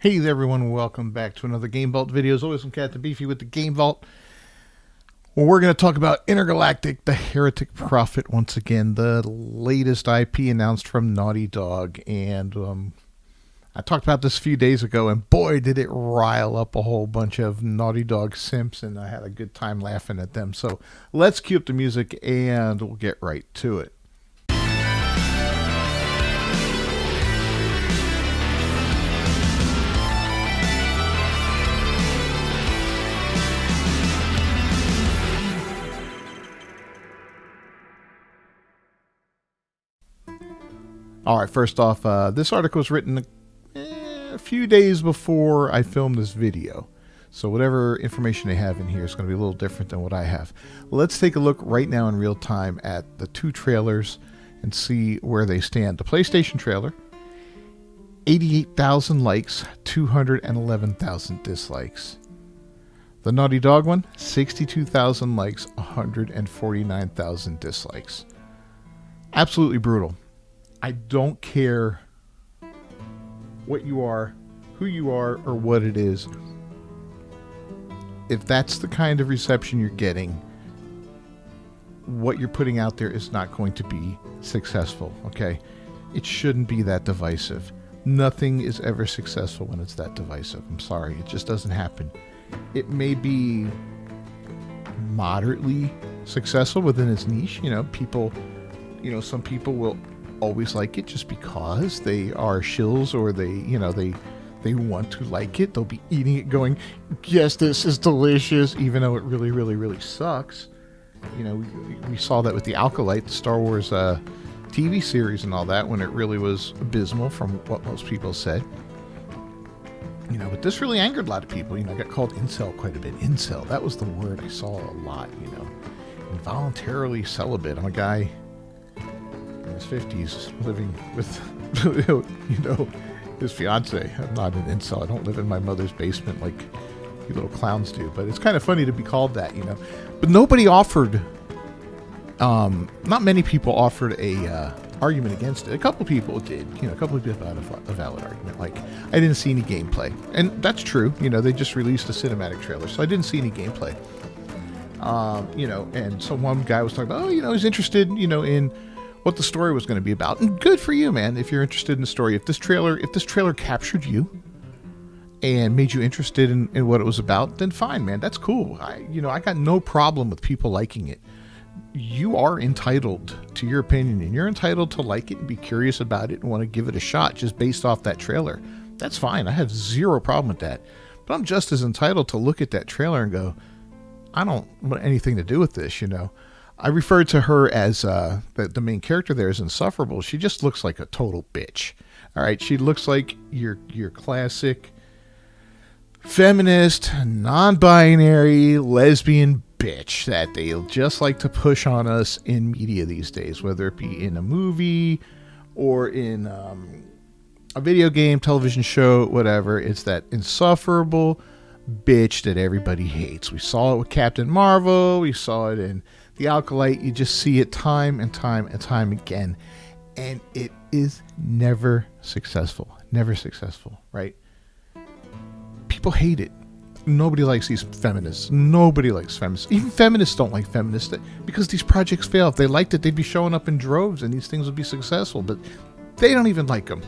Hey there everyone, welcome back to another Game Vault video. As always, I'm Captain Beefy with the Game Vault. Well, we're going to talk about Intergalactic, the Heretic Prophet once again, the latest IP announced from Naughty Dog. And I talked about this a few days ago, and boy, did it rile up a whole bunch of Naughty Dog simps, and I had a good time laughing at them. So let's cue up the music, and we'll get right to it. All right, first off, this article was written a few days before I filmed this video. So whatever information they have in here is going to be a little different than what I have. Let's take a look right now in real time at the two trailers and see where they stand. The PlayStation trailer, 88,000 likes, 211,000 dislikes. The Naughty Dog one, 62,000 likes, 149,000 dislikes. Absolutely brutal. I don't care what you are, who you are, or what it is. If that's the kind of reception you're getting, what you're putting out there is not going to be successful, okay? It shouldn't be that divisive. Nothing is ever successful when it's that divisive. I'm sorry, it just doesn't happen. It may be moderately successful within its niche. Some people will always like it just because they are shills, or they want to like it. They'll be eating it going, yes, this is delicious, even though it really, really, really sucks. We saw that with the Alkalite, the Star Wars TV series and all that, when it really was abysmal from what most people said. But this really angered a lot of people. I got called incel quite a bit. Incel, that was the word I saw a lot, involuntarily celibate. I'm a guy in his 50s living with his fiance. I'm not an incel. I don't live in my mother's basement like you little clowns do, but it's kind of funny to be called that. But nobody offered, not many people offered a argument against it. A couple people did. A couple of people had a valid argument, like I didn't see any gameplay, and that's true. They just released a cinematic trailer, so I didn't see any gameplay. And so one guy was talking about, he's interested, in what the story was going to be about. And good for you, man, if you're interested in the story. If this trailer captured you and made you interested in what it was about, then fine, man, that's cool. I got no problem with people liking it. You are entitled to your opinion, and you're entitled to like it and be curious about it and want to give it a shot just based off that trailer. That's fine. I have zero problem with that. But I'm just as entitled to look at that trailer and go, I don't want anything to do with this, I referred to her as the main character there is insufferable. She just looks like a total bitch. All right, she looks like your classic feminist, non-binary, lesbian bitch that they just like to push on us in media these days, whether it be in a movie or in a video game, television show, whatever. It's that insufferable bitch that everybody hates. We saw it with Captain Marvel. We saw it in the Alkalite. You just see it time and time and time again, and it is never successful. Never successful, right? People hate it. Nobody likes these feminists. Nobody likes feminists. Even feminists don't like feminists because these projects fail. If they liked it, they'd be showing up in droves, and these things would be successful, but they don't even like them.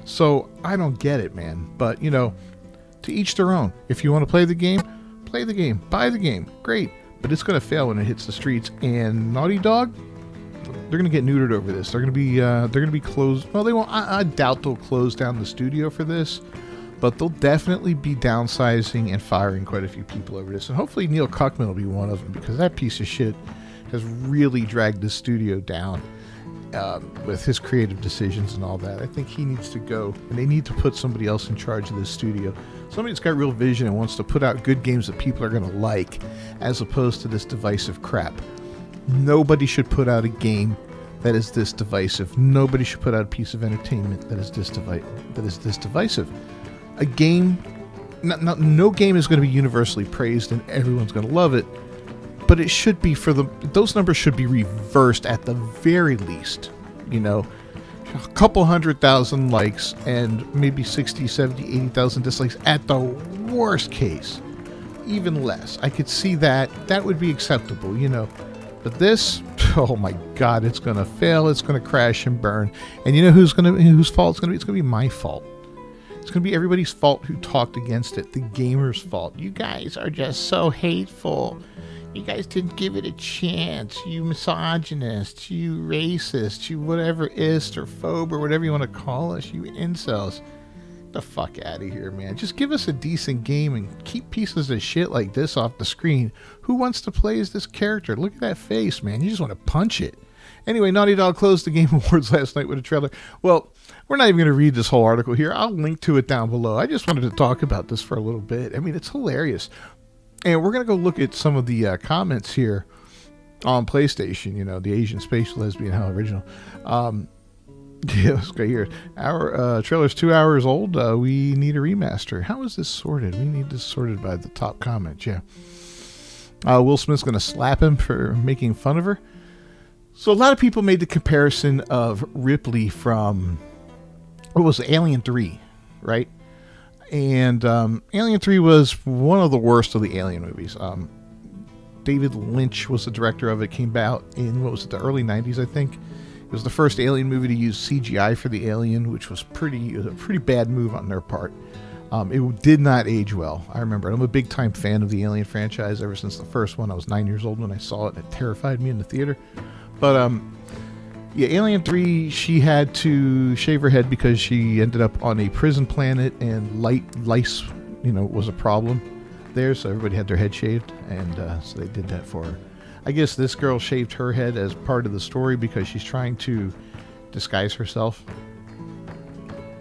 So I don't get it, man. But, to each their own. If you want to play the game, buy the game, great. But it's going to fail when it hits the streets. And Naughty Dog, they're going to get neutered over this. They're going to be closed. Well, they won't. I doubt they'll close down the studio for this, but they'll definitely be downsizing and firing quite a few people over this. And hopefully Neil Cuckman will be one of them, because that piece of shit has really dragged the studio down with his creative decisions and all that. I think he needs to go, and they need to put somebody else in charge of this studio. Somebody that's got real vision and wants to put out good games that people are going to like, as opposed to this divisive crap. Nobody should put out a game that is this divisive. Nobody should put out a piece of entertainment that is this divisive. A game, no game is going to be universally praised and everyone's going to love it, but it should be those numbers should be reversed at the very least. a couple 100,000 likes and maybe 60, 70, 80,000 dislikes at the worst case. Even less. I could see that. That would be acceptable, you know. But this, oh my God, it's going to fail. It's going to crash and burn. And you know whose fault it's going to be? It's going to be my fault. It's going to be everybody's fault who talked against it. The gamer's fault. You guys are just so hateful. You guys didn't give it a chance. You misogynists, you racists, you whatever ist or phobe or whatever you want to call us, you incels. Get the fuck out of here, man. Just give us a decent game and keep pieces of shit like this off the screen. Who wants to play as this character? Look at that face, man. You just want to punch it. Anyway, Naughty Dog closed the Game Awards last night with a trailer. Well, we're not even going to read this whole article here. I'll link to it down below. I just wanted to talk about this for a little bit. I mean, it's hilarious. And we're going to go look at some of the comments here on PlayStation. You know, the Asian Space Lesbian, how original. Yeah, let's go here. Our trailer's 2 hours old. We need a remaster. How is this sorted? We need this sorted by the top comments, yeah. Will Smith's going to slap him for making fun of her. So a lot of people made the comparison of Ripley from, what was it, Alien 3, right? And Alien 3 was one of the worst of the Alien movies. David Lynch was the director of it. Came out in, what was it, the early 90s, I think. It was the first Alien movie to use CGI for the alien, which was a pretty bad move on their part. It did not age well. I remember it. I'm a big-time fan of the Alien franchise ever since the first one. I was 9 years old when I saw it, and it terrified me in the theater. But, yeah, Alien 3, she had to shave her head because she ended up on a prison planet, and lice, you know, was a problem there, so everybody had their head shaved, and so they did that for her. I guess this girl shaved her head as part of the story because she's trying to disguise herself.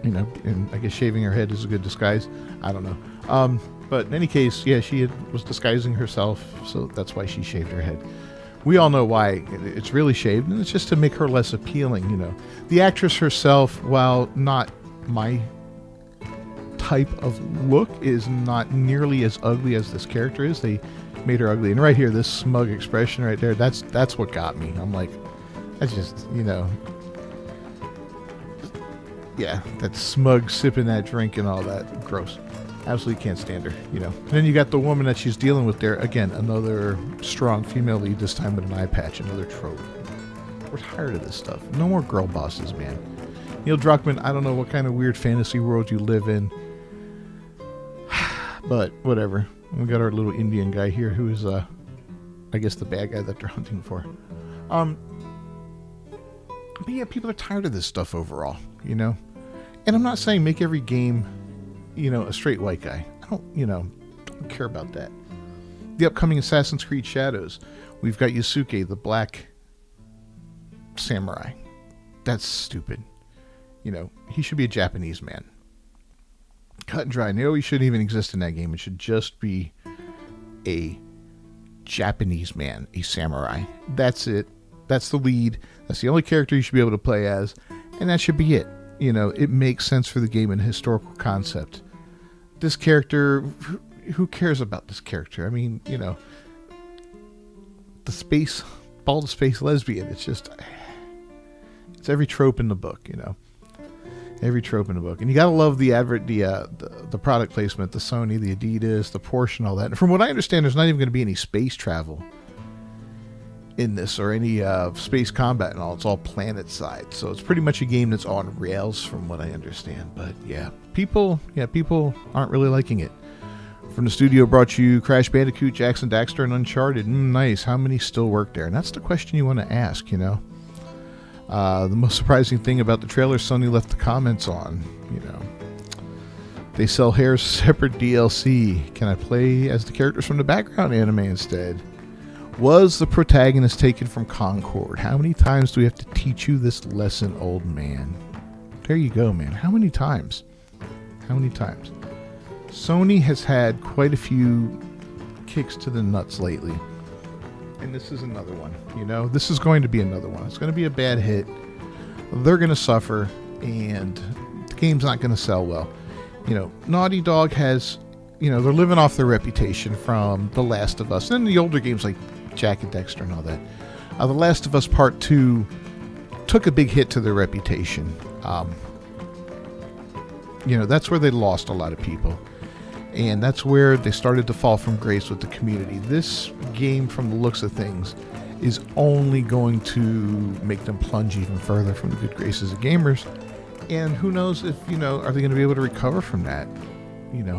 You know, and I guess shaving her head is a good disguise. I don't know. But in any case, yeah, she was disguising herself, so that's why she shaved her head. We all know why it's really shaved, and it's just to make her less appealing, you know. The actress herself, while not my type of look, is not nearly as ugly as this character is. They made her ugly. And right here, this smug expression right there, that's what got me. I'm like, that's just, you know, yeah, that smug sipping that drink and all that. Gross. Absolutely can't stand her, you know. And then you got the woman that she's dealing with there. Again, another strong female lead, this time with an eye patch, another trope. We're tired of this stuff. No more girl bosses, man. Neil Druckmann, I don't know what kind of weird fantasy world you live in, but whatever. We got our little Indian guy here who is, I guess, the bad guy that they're hunting for. But yeah, people are tired of this stuff overall, you know. And I'm not saying make every game, you know, a straight white guy. I don't care about that. The upcoming Assassin's Creed Shadows, we've got Yusuke, the black samurai. That's stupid. You know, he should be a Japanese man. Cut and dry. No, he shouldn't even exist in that game. It should just be a Japanese man, a samurai. That's it. That's the lead. That's the only character you should be able to play as, and that should be it. You know, it makes sense for the game and historical concept. This character, who cares about this character? I mean, you know, the bald space lesbian. It's just, it's every trope in the book, you know. Every trope in the book. And you gotta love the the product placement, the Sony, the Adidas, the Porsche, and all that. And from what I understand, there's not even going to be any space travel in this, or any space combat and all. It's all planet side. So it's pretty much a game that's on rails from what I understand. But yeah, people aren't really liking it. From the studio brought you Crash Bandicoot, Jackson Daxter, and Uncharted. Nice. How many still work there? And that's the question you want to ask, you know. The most surprising thing about the trailer, Sony left the comments on, you know. They sell Hair's separate DLC. Can I play as the characters from the background anime instead? Was the protagonist taken from Concord? How many times do we have to teach you this lesson, old man? There you go, man. How many times? How many times? Sony has had quite a few kicks to the nuts lately. And this is another one, you know. This is going to be another one. It's going to be a bad hit. They're going to suffer, and the game's not going to sell well. You know, Naughty Dog has, you know, they're living off their reputation from The Last of Us. And then the older games like Jak and Daxter and all that. The Last of Us Part 2 took a big hit to their reputation. That's where they lost a lot of people. And that's where they started to fall from grace with the community. This game, from the looks of things, is only going to make them plunge even further from the good graces of gamers. And who knows if, are they going to be able to recover from that?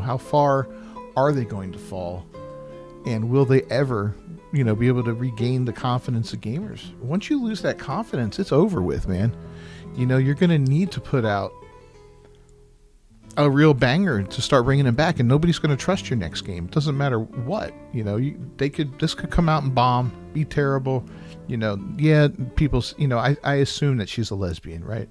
How far are they going to fall? And will they ever, be able to regain the confidence of gamers? Once you lose that confidence, it's over with, man. You're going to need to put out a real banger to start bringing them back, and nobody's going to trust your next game. It doesn't matter what, this could come out and bomb, be terrible, people, I assume that she's a lesbian, right?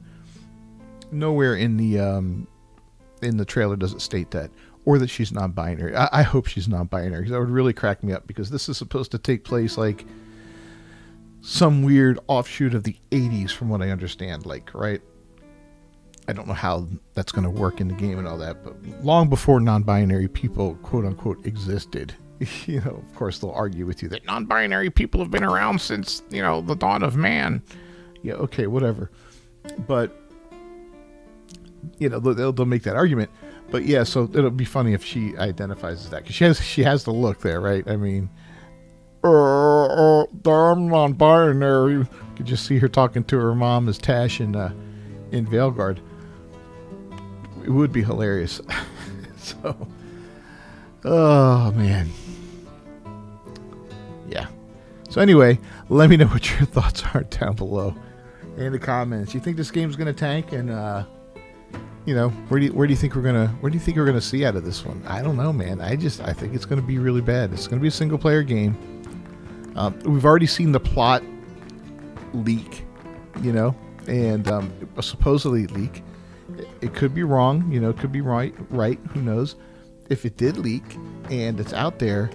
Nowhere in the trailer does it state that, or that she's non-binary. I hope she's non-binary, because that would really crack me up, because this is supposed to take place like some weird offshoot of the 80s, from what I understand, right? I don't know how that's going to work in the game and all that, but long before non-binary people, quote unquote, existed, of course they'll argue with you that non-binary people have been around since, the dawn of man. Yeah, okay, whatever. But, they'll make that argument. But yeah, so it'll be funny if she identifies as that, because she has the look there, right? I mean, I'm non-binary. You could just see her talking to her mom as Tash in Veilguard. It would be hilarious. So, oh man, yeah. So anyway, let me know what your thoughts are down below in the comments. You think this game's gonna tank? And where do you think we're gonna see out of this one? I don't know, man. I think it's gonna be really bad. It's gonna be a single player game. We've already seen the plot leak, and supposedly leak. It could be wrong, it could be right, who knows. If it did leak and it's out there,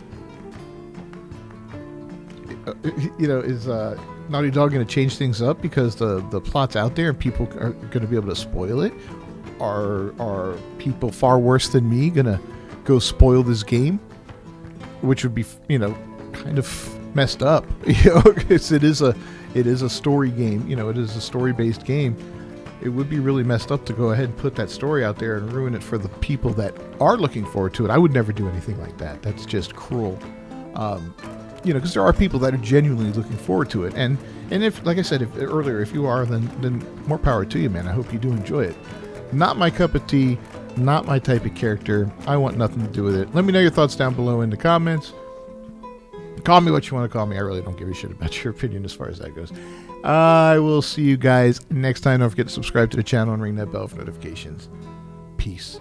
is Naughty Dog going to change things up because the plot's out there and people are going to be able to spoil it? Are people far worse than me going to go spoil this game? Which would be, kind of messed up, because it is a story game, it is a story-based game. It would be really messed up to go ahead and put that story out there and ruin it for the people that are looking forward to it. I would never do anything like that. That's just cruel. Because there are people that are genuinely looking forward to it. And if, like I said earlier, if you are, then more power to you, man. I hope you do enjoy it. Not my cup of tea, not my type of character. I want nothing to do with it. Let me know your thoughts down below in the comments. Call me what you want to call me. I really don't give a shit about your opinion as far as that goes. I will see you guys next time. Don't forget to subscribe to the channel and ring that bell for notifications. Peace.